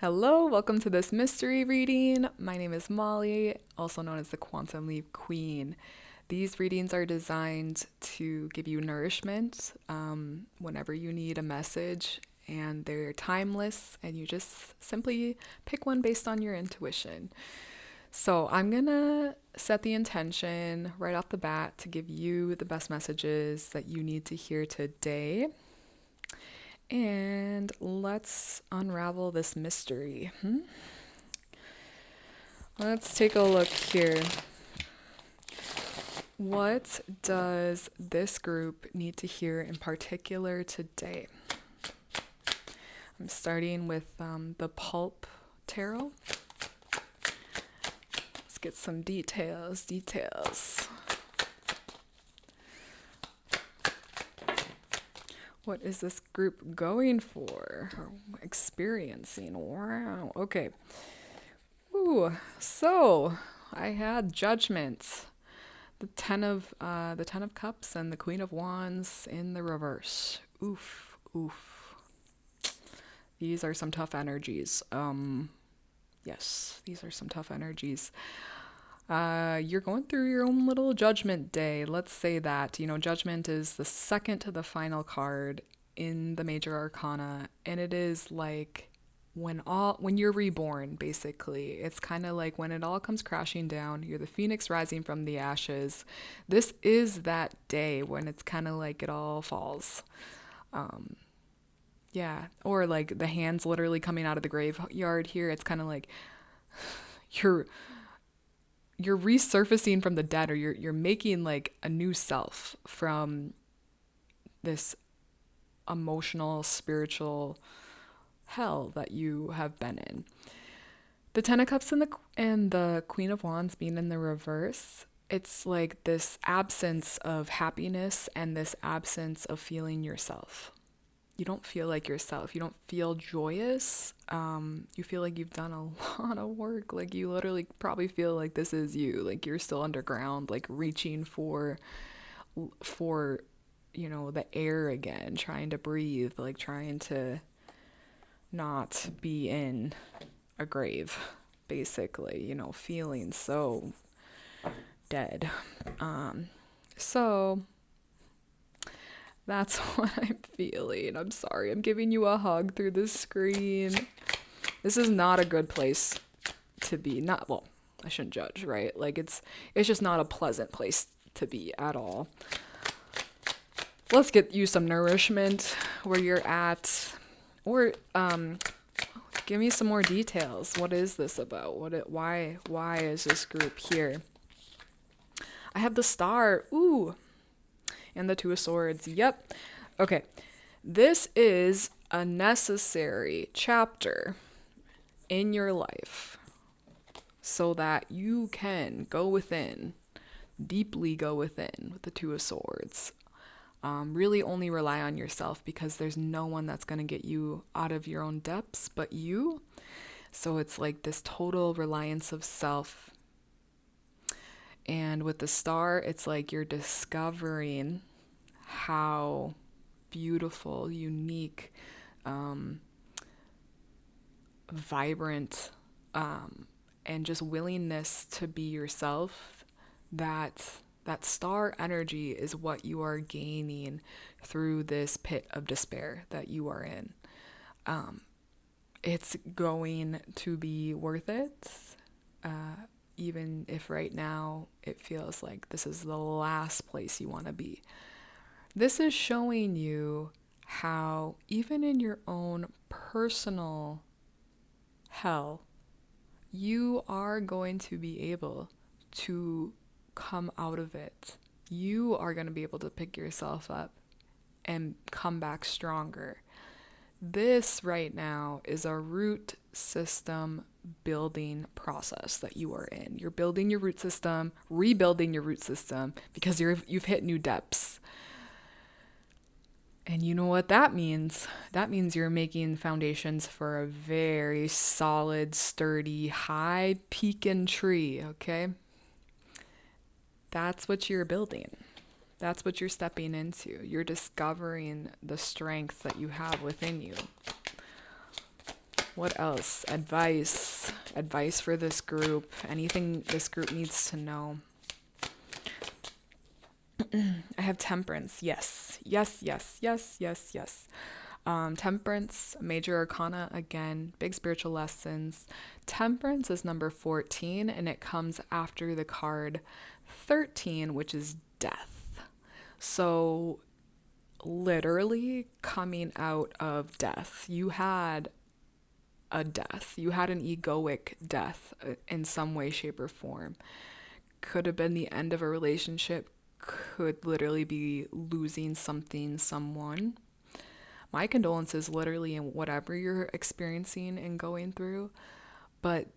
Hello, welcome to this mystery reading. My name is Molly, also known as the Quantum Leap Queen. These readings are designed to give you nourishment whenever you need a message, and they're timeless, and you just simply pick one based on your intuition. So I'm gonna set the intention right off the bat to give you the best messages that you need to hear today. And let's unravel this mystery. Let's take a look here. What does this group need to hear in particular today? I'm starting with the Pulp Tarot. Let's get some details. What is this group going for or experiencing? Wow. Okay. Ooh. So I had Judgment, the Ten of Cups, and the Queen of Wands in the reverse. Oof. These are some tough energies. Yes, these are some tough energies. You're going through your own little judgment day. Let's say that. Judgment is the second to the final card in the major arcana, and it is like when you're reborn, basically. It's kind of like when it all comes crashing down, you're the phoenix rising from the ashes. This is that day when it's kind of like it all falls. Yeah, or like the hands literally coming out of the graveyard here. It's kind of like you're resurfacing from the dead, or you're making like a new self from this emotional, spiritual hell that you have been in. The Ten of Cups and the Queen of Wands being in the reverse, it's like this absence of happiness and this absence of feeling yourself. You don't feel like yourself. You don't feel joyous. You feel like you've done a lot of work. Like you literally probably feel like this is you. Like you're still underground, like reaching for the air again, trying to breathe, like trying to not be in a grave, basically. Feeling so dead. So that's what I'm feeling. I'm sorry. I'm giving you a hug through the screen. This is not a good place to be. I shouldn't judge, right? Like it's just not a pleasant place to be at all. Let's get you some nourishment where you're at, or give me some more details. What is this about? Why is this group here? I have the Star. Ooh. And the Two of Swords. Yep. Okay. This is a necessary chapter in your life so that you can go within, deeply go within with the Two of Swords. Really only rely on yourself, because there's no one that's going to get you out of your own depths but you. So it's like this total reliance of self. And with the Star, it's like you're discovering how beautiful, unique, vibrant, and just willingness to be yourself, that star energy is what you are gaining through this pit of despair that you are in. It's going to be worth it. Even if right now it feels like this is the last place you want to be. This is showing you how even in your own personal hell, you are going to be able to come out of it. You are going to be able to pick yourself up and come back stronger. This right now is a root system building process that you are in. You're building your root system, rebuilding your root system, because you've hit new depths. And you know what that means? That means you're making foundations for a very solid, sturdy, high peaking tree, okay? That's what you're building. That's what you're stepping into. You're discovering the strength that you have within you. What else? Advice for this group. Anything this group needs to know. I have temperance. Yes. Yes, yes, yes, yes, yes. Temperance, major arcana, again, big spiritual lessons. Temperance is number 14, and it comes after the card 13, which is death. So, literally coming out of death. You had a death. You had an egoic death in some way, shape, or form. Could have been the end of a relationship, could literally be losing something, someone. My condolences, literally, in whatever you're experiencing and going through. But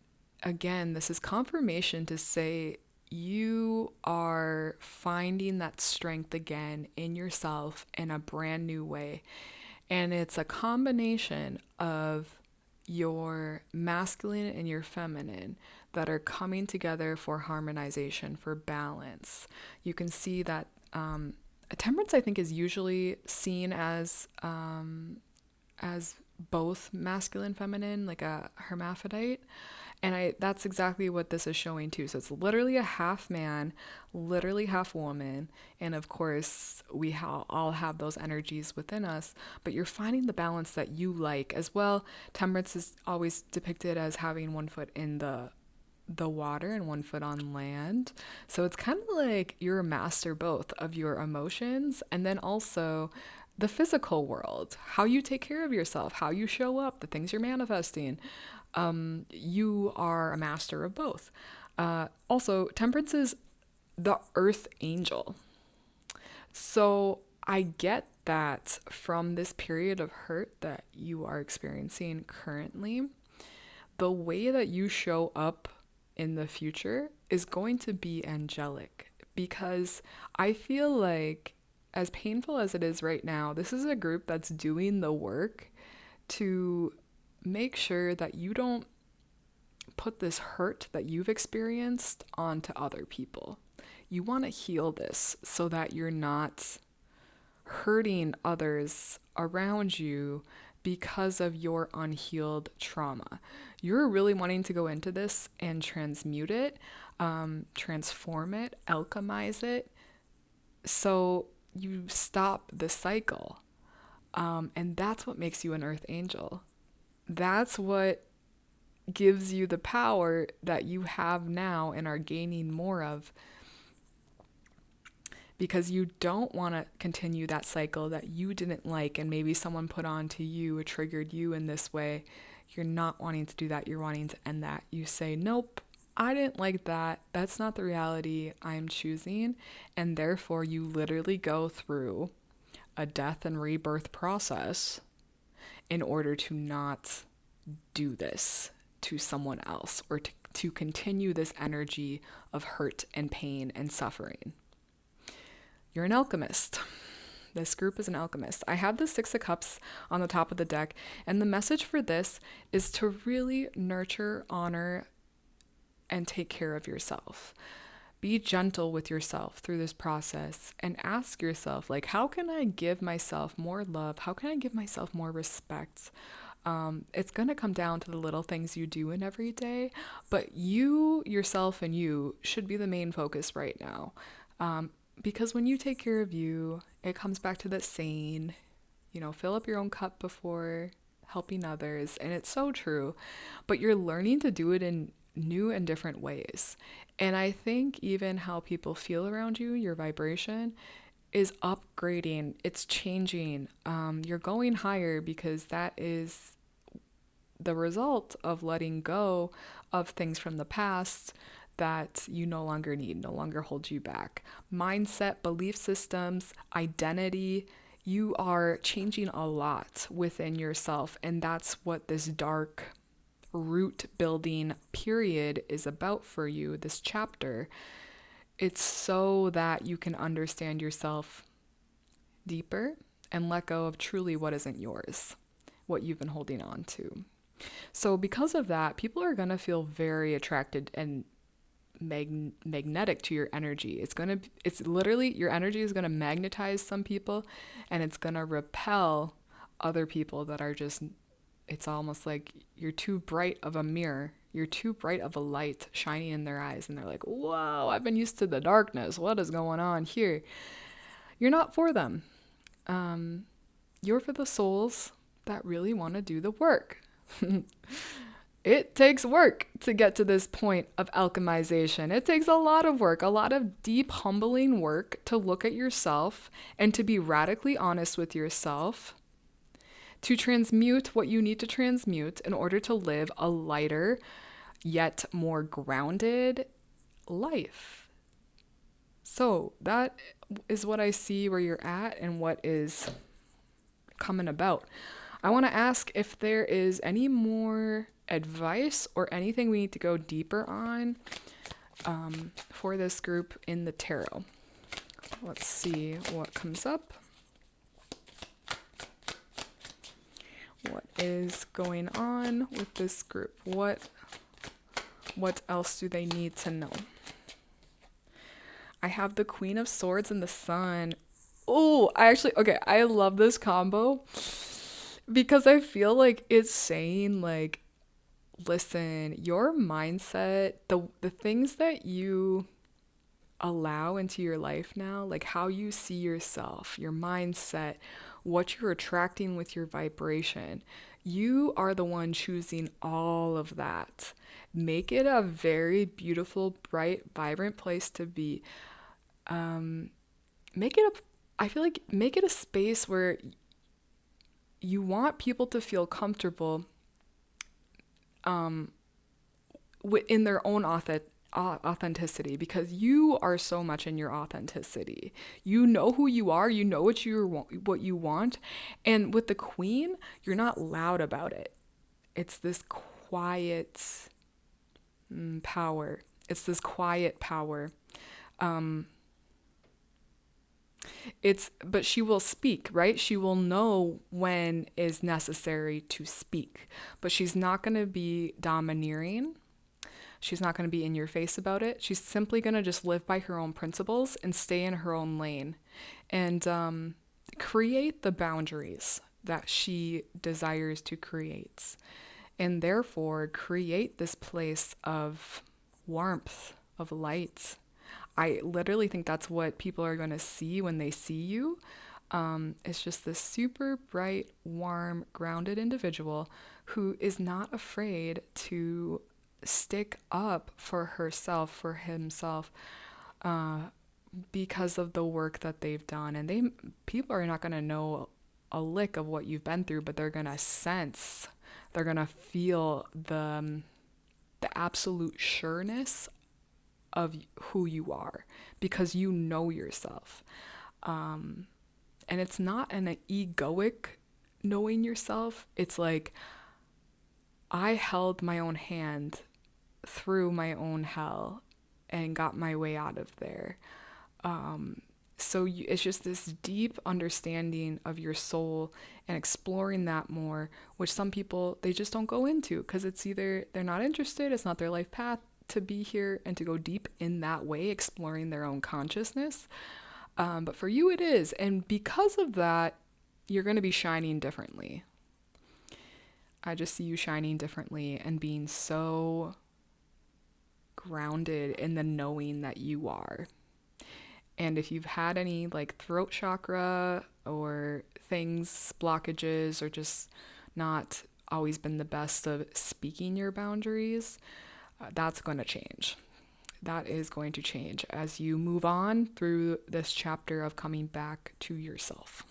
again, this is confirmation to say you are finding that strength again in yourself in a brand new way. And it's a combination of your masculine and your feminine that are coming together for harmonization, for balance. You can see that temperance, I think, is usually seen as both masculine, feminine, like a hermaphrodite. And that's exactly what this is showing too. So it's literally a half man, literally half woman. And of course, we all have those energies within us, but you're finding the balance that you like as well. Temperance is always depicted as having one foot in the water and one foot on land. So it's kind of like you're a master both of your emotions and then also the physical world, how you take care of yourself, how you show up, the things you're manifesting. You are a master of both. Also, temperance is the earth angel. So I get that from this period of hurt that you are experiencing currently, the way that you show up in the future is going to be angelic, because I feel like, as painful as it is right now, this is a group that's doing the work to make sure that you don't put this hurt that you've experienced onto other people. You want to heal this so that you're not hurting others around you because of your unhealed trauma. You're really wanting to go into this and transmute it, transform it, alchemize it, so you stop the cycle. And that's what makes you an earth angel. That's what gives you the power that you have now and are gaining more of, because you don't want to continue that cycle that you didn't like and maybe someone put on to you or triggered you in this way. You're not wanting to do that. You're wanting to end that. You say, nope, I didn't like that. That's not the reality I'm choosing. And therefore you literally go through a death and rebirth process in order to not do this to someone else, or to continue this energy of hurt and pain and suffering. You're an alchemist. This group is an alchemist. I have the Six of Cups on the top of the deck, and the message for this is to really nurture, honor, and take care of yourself. Be gentle with yourself through this process and ask yourself, like, how can I give myself more love? How can I give myself more respect? It's going to come down to the little things you do in every day, but you, yourself, and you should be the main focus right now. Because when you take care of you, it comes back to that saying, fill up your own cup before helping others. And it's so true, but you're learning to do it in new and different ways. And I think even how people feel around you, your vibration, is upgrading. It's changing. You're going higher because that is the result of letting go of things from the past that you no longer need, no longer hold you back. Mindset, belief systems, identity, you are changing a lot within yourself. And that's what this dark root building period is about for you, this chapter. It's so that you can understand yourself deeper and let go of truly what isn't yours, what you've been holding on to. So because of that, people are going to feel very attracted and magnetic to your energy. It's literally, your energy is going to magnetize some people, and it's going to repel other people that are just it's almost like you're too bright of a mirror. You're too bright of a light shining in their eyes. And they're like, whoa, I've been used to the darkness. What is going on here? You're not for them. You're for the souls that really want to do the work. It takes work to get to this point of alchemization. It takes a lot of work, a lot of deep, humbling work to look at yourself and to be radically honest with yourself, to transmute what you need to transmute in order to live a lighter, yet more grounded life. So that is what I see where you're at and what is coming about. I want to ask if there is any more advice or anything we need to go deeper on for this group in the tarot. Let's see what comes up. What is going on with this group? What else do they need to know? I have the Queen of Swords and the Sun. Oh, I love this combo because I feel like it's saying like, listen, your mindset, the things that you allow into your life now, like how you see yourself, your mindset, what you're attracting with your vibration, you are the one choosing all of that. Make it a very beautiful, bright, vibrant place to be. Make it a space where you want people to feel comfortable in their own authenticity, because you are so much in your authenticity. You know who you are, you know what you want, and with the Queen, you're not loud about it. It's this quiet power. It's this quiet power. But she will speak, right? She will know when is necessary to speak, but she's not going to be domineering. She's not going to be in your face about it. She's simply going to just live by her own principles and stay in her own lane and create the boundaries that she desires to create, and therefore create this place of warmth, of light. I literally think that's what people are going to see when they see you. It's just this super bright, warm, grounded individual who is not afraid to stick up for herself, for himself, because of the work that they've done. And people are not going to know a lick of what you've been through, but they're going to sense, they're going to feel the absolute sureness of who you are, because you know yourself. And it's not an egoic knowing yourself. It's like, I held my own hand through my own hell and got my way out of there. It's just this deep understanding of your soul and exploring that more, which some people, they just don't go into because it's either they're not interested, it's not their life path to be here and to go deep in that way, exploring their own consciousness. But for you it is. And because of that, you're going to be shining differently. I just see you shining differently and being so grounded in the knowing that you are. And if you've had any like throat chakra or things, blockages, or just not always been the best of speaking your boundaries, that's going to change. That is going to change as you move on through this chapter of coming back to yourself.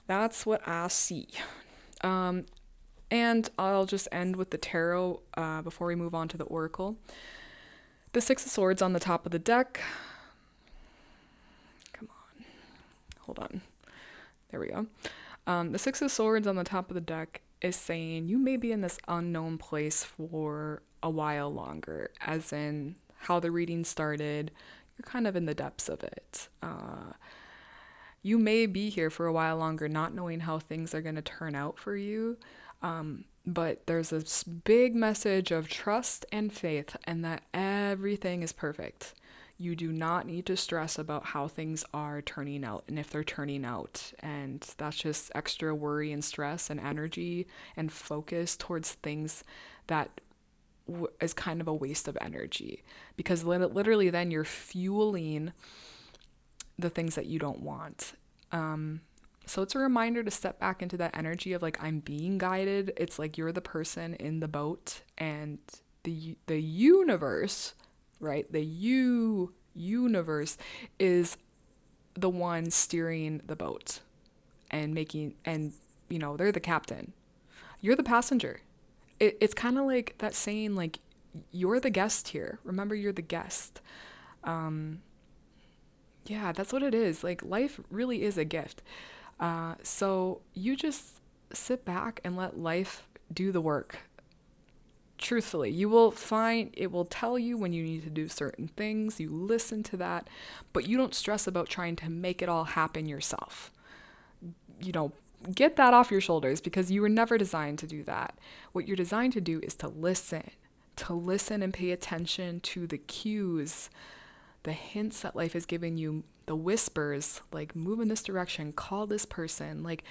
That's what I see. And I'll just end with the tarot before we move on to the oracle. The Six of Swords on the top of the deck. Come on. Hold on. There we go. The Six of Swords on the top of the deck is saying you may be in this unknown place for a while longer, as in how the reading started. You're kind of in the depths of it. You may be here for a while longer, not knowing how things are going to turn out for you. But there's this big message of trust and faith, and that everything is perfect. You do not need to stress about how things are turning out and if they're turning out. And that's just extra worry and stress and energy and focus towards things that is kind of a waste of energy, because literally then you're fueling the things that you don't want. So it's a reminder to step back into that energy of like, I'm being guided. It's like you're the person in the boat, and the universe, right? The universe is the one steering the boat and they're the captain. You're the passenger. It's kind of like that saying, like, you're the guest here. Remember, you're the guest. Yeah, that's what it is. Like, life really is a gift. So you just sit back and let life do the work. Truthfully, you will find it will tell you when you need to do certain things. You listen to that, but you don't stress about trying to make it all happen yourself. Get that off your shoulders, because you were never designed to do that. What you're designed to do is to listen and pay attention to the cues, the hints that life is giving you, the whispers, like move in this direction, call this person, like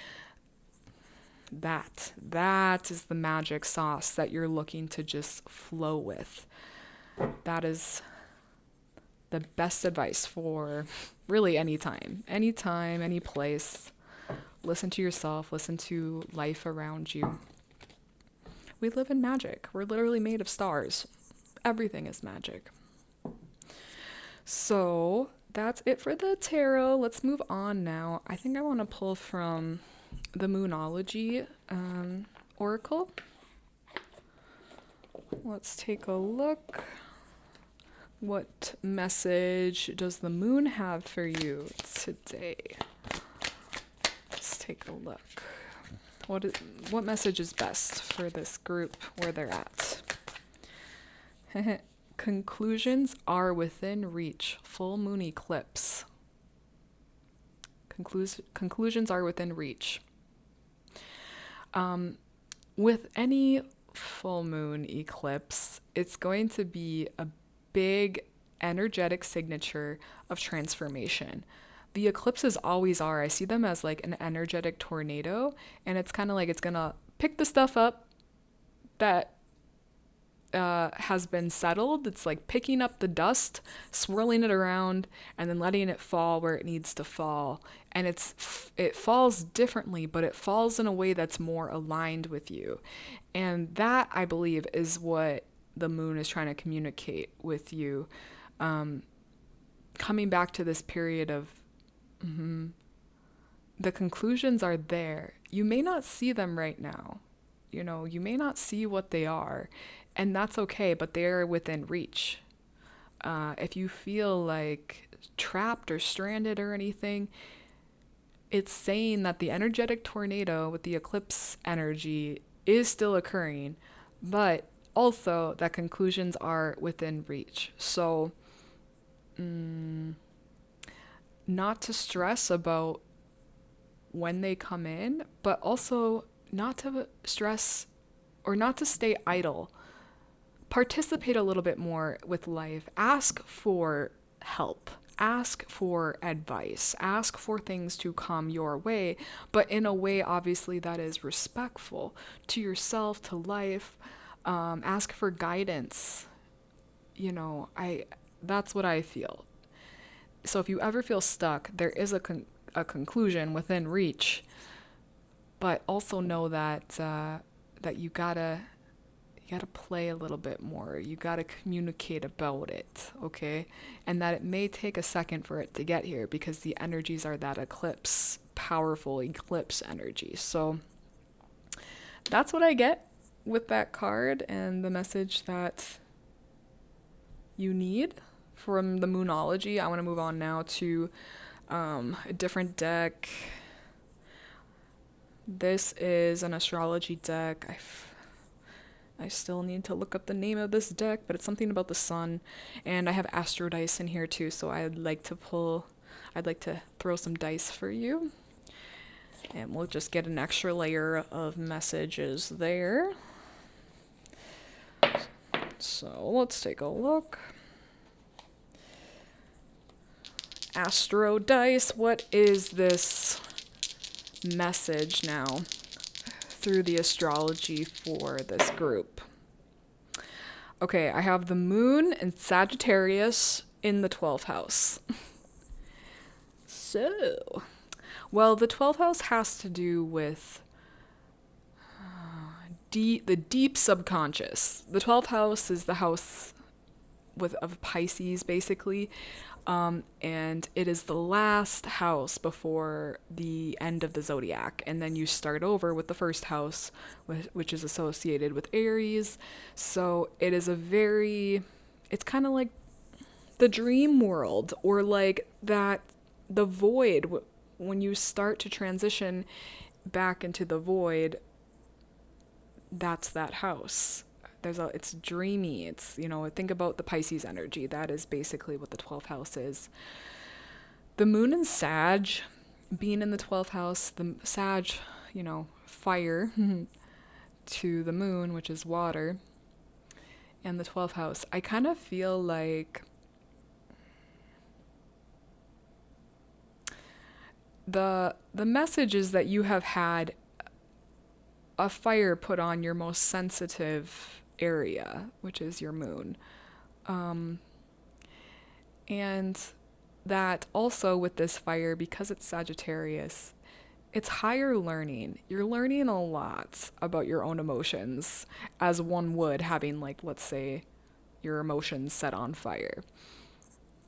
that is the magic sauce that you're looking to just flow with. That is the best advice for really any time, any place. Listen to yourself, listen to life around you. We live in magic. We're literally made of stars. Everything is magic. So that's it for the tarot. Let's move on now. I think I want to pull from the Moonology Oracle. Let's take a look. What message does the moon have for you today? Let's take a look. What message is best for this group where they're at? Conclusions are within reach. Full moon eclipse. Conclusions are within reach. With any full moon eclipse, it's going to be a big energetic signature of transformation. The eclipses always are. I see them as like an energetic tornado, and it's kind of like it's gonna pick the stuff up that has been settled. It's like picking up the dust, swirling it around, and then letting it fall where it needs to fall. And it falls differently, but it falls in a way that's more aligned with you. And that, I believe, is what the moon is trying to communicate with you. Coming back to this period of the conclusions are there. You may not see them right now. You may not see what they are, and that's okay, but they're within reach. If you feel like trapped or stranded or anything, it's saying that the energetic tornado with the eclipse energy is still occurring, but also that conclusions are within reach. So, not to stress about when they come in, but also not to stress or not to stay idle. Participate a little bit more with life. Ask for help. Ask for advice. Ask for things to come your way, but in a way, obviously, that is respectful to yourself, to life. Ask for guidance. That's what I feel. So if you ever feel stuck, there is a conclusion within reach, but also know that that you gotta play a little bit more. You gotta communicate about it, okay? And that it may take a second for it to get here, because the energies are that eclipse, powerful eclipse energy. So that's what I get with that card and the message that you need from the Moonology. I want to move on now to a different deck. This is an astrology deck. I still need to look up the name of this deck, but it's something about the sun, and I have astro dice in here too, so I'd like to throw some dice for you, and we'll just get an extra layer of messages there. So let's take a look. Astro dice, what is this message now through the astrology for this group? Okay, I have the moon and Sagittarius in the 12th house. So, well, the 12th house has to do with the deep subconscious. The 12th house is the house of Pisces, basically. And it is the last house before the end of the zodiac. And then you start over with the first house, which is associated with Aries. So it is it's kind of like the dream world, or like that, the void. When you start to transition back into the void, that's that house. It's dreamy. It's, think about the Pisces energy. That is basically what the 12th house is. The moon and Sag being in the 12th house, the Sag, fire to the moon, which is water, and the 12th house. I kind of feel like the message is that you have had a fire put on your most sensitive area, which is your moon. And that also with this fire, because it's Sagittarius, it's higher learning. You're learning a lot about your own emotions, as one would having, like, let's say, your emotions set on fire.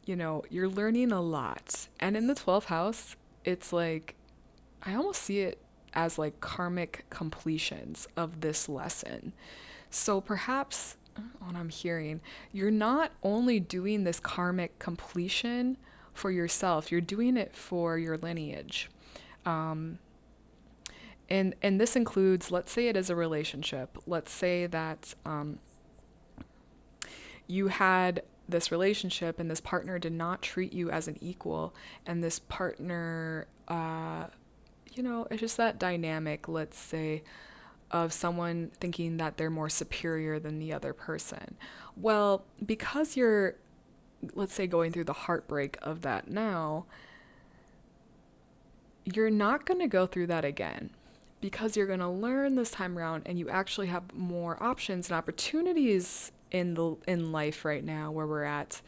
You're learning a lot. And in the 12th house, it's like, I almost see it as like karmic completions of this lesson. So perhaps, what I'm hearing, you're not only doing this karmic completion for yourself, you're doing it for your lineage. And this includes, let's say it is a relationship. Let's say that you had this relationship and this partner did not treat you as an equal, and this partner, it's just that dynamic, let's say, of someone thinking that they're more superior than the other person. Well, because you're, let's say, going through the heartbreak of that now, you're not going to go through that again, because you're going to learn this time around, and you actually have more options and opportunities in life right now where we're at,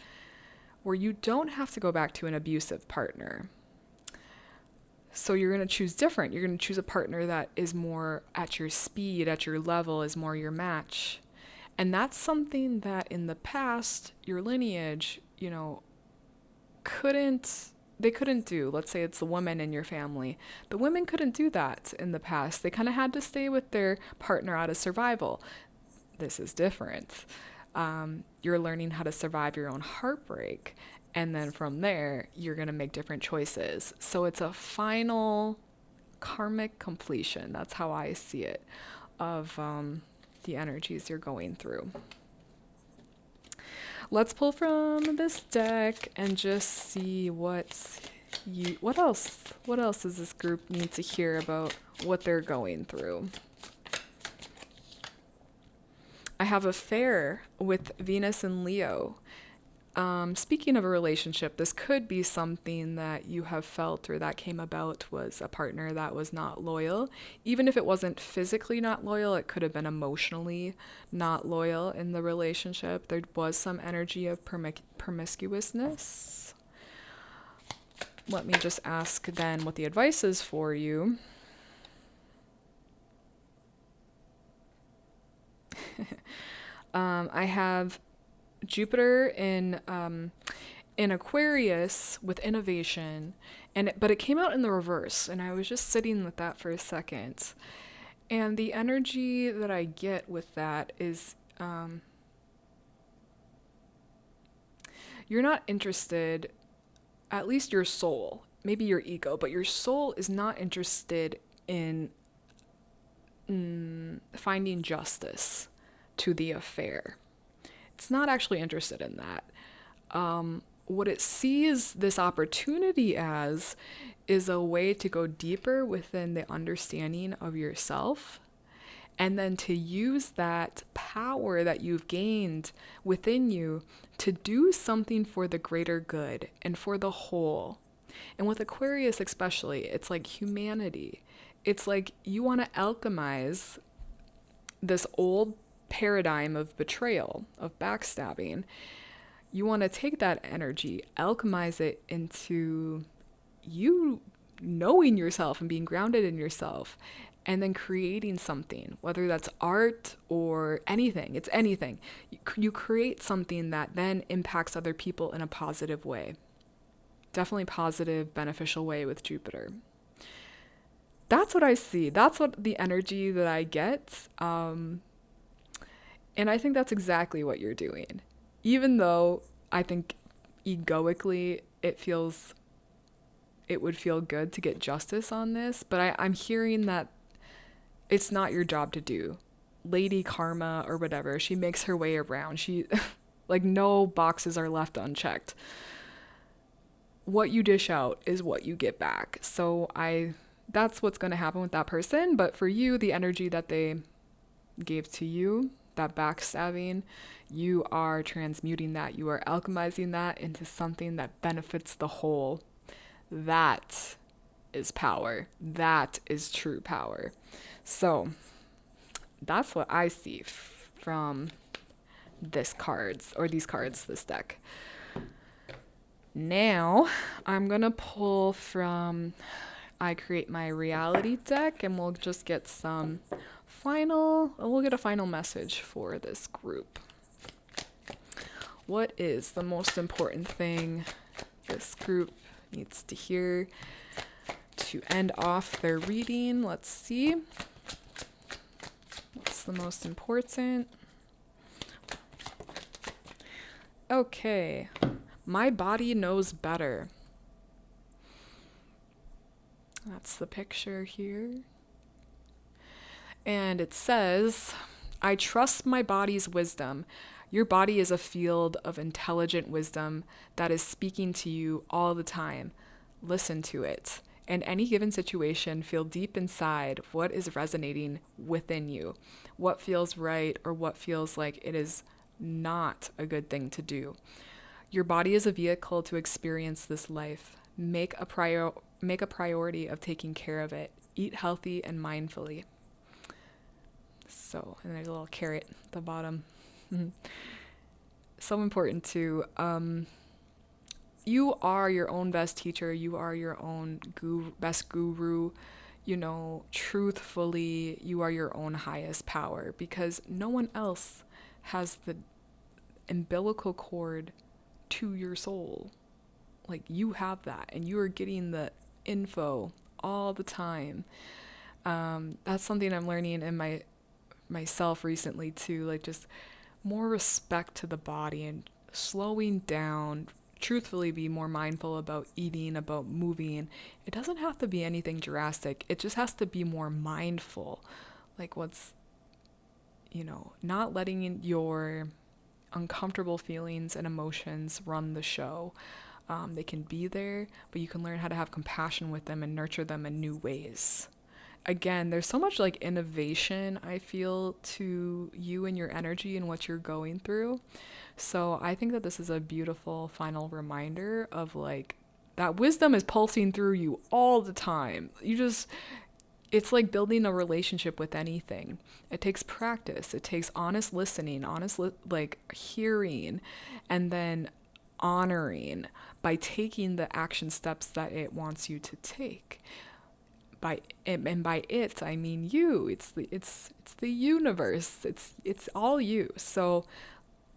where you don't have to go back to an abusive partner. So you're going to choose different. You're going to choose a partner that is more at your speed, at your level, is more your match. And that's something that in the past, your lineage, couldn't do. Let's say it's the woman in your family. The women couldn't do that in the past. They kind of had to stay with their partner out of survival. This is different. You're learning how to survive your own heartbreak. And then from there, you're going to make different choices. So it's a final karmic completion. That's how I see it, of the energies you're going through. Let's pull from this deck and just see what else does this group need to hear about what they're going through. I have a fair with Venus and Leo. Speaking of a relationship, this could be something that you have felt or that came about was a partner that was not loyal. Even if it wasn't physically not loyal, it could have been emotionally not loyal in the relationship. There was some energy of promiscuousness. Let me just ask then what the advice is for you. I have Jupiter in Aquarius with innovation, but it came out in the reverse, and I was just sitting with that for a second. And the energy that I get with that is you're not interested, at least your soul, maybe your ego, but your soul is not interested in finding justice to the affair. It's not actually interested in that. What it sees this opportunity as is a way to go deeper within the understanding of yourself, and then to use that power that you've gained within you to do something for the greater good and for the whole. And with Aquarius especially, it's like humanity. It's like you want to alchemize this old paradigm of betrayal, of backstabbing. You want to take that energy, alchemize it into you knowing yourself and being grounded in yourself, and then creating something, whether that's art or anything. It's anything. You create something that then impacts other people in a positive way. Definitely positive, beneficial way with Jupiter. That's what I see. That's what the energy that I get. And I think that's exactly what you're doing. Even though I think egoically it would feel good to get justice on this, but I'm hearing that it's not your job to do. Lady Karma or whatever, she makes her way around. She, like, no boxes are left unchecked. What you dish out is what you get back. So that's what's going to happen with that person. But for you, the energy that they gave to you, that backstabbing, you are transmuting that. You are alchemizing that into something that benefits the whole. That is power. That is true power. So that's what I see from these cards, this deck. Now I'm going to pull from I Create My Reality deck, and we'll just get we'll get a final message for this group. What is the most important thing this group needs to hear to end off their reading? Let's see. What's the most important? Okay. My body knows better. That's the picture here. And it says, I trust my body's wisdom. Your body is a field of intelligent wisdom that is speaking to you all the time. Listen to it. In any given situation, feel deep inside what is resonating within you, what feels right or what feels like it is not a good thing to do. Your body is a vehicle to experience this life. Make a priority of taking care of it. Eat healthy and mindfully. So, and there's a little carrot at the bottom. So important too. You are your own best teacher. You are your own best guru. You know, truthfully, you are your own highest power, because no one else has the umbilical cord to your soul. Like, you have that, and you are getting the info all the time. That's something I'm learning in myself recently too, like just more respect to the body and slowing down, truthfully be more mindful about eating, about moving. It doesn't have to be anything drastic. It just has to be more mindful. Like not letting your uncomfortable feelings and emotions run the show. They can be there, but you can learn how to have compassion with them and nurture them in new ways. Again, there's so much like innovation, I feel, to you and your energy and what you're going through. So I think that this is a beautiful final reminder of like that wisdom is pulsing through you all the time. It's like building a relationship with anything. It takes practice. It takes honest listening, like hearing, and then honoring by taking the action steps that it wants you to take. By it I mean you. It's the universe. It's all you. So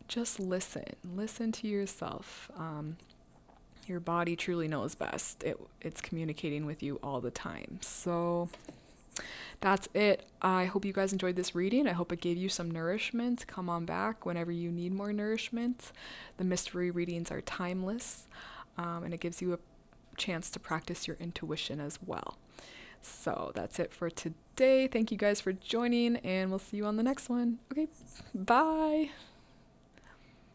just listen to yourself. Your body truly knows best. It's communicating with you all the time. So that's it. I hope you guys enjoyed this reading. I hope it gave you some nourishment. Come on back whenever you need more nourishment. The mystery readings are timeless, and it gives you a chance to practice your intuition as well. So that's it for today. Thank you guys for joining, and we'll see you on the next one. Okay, bye.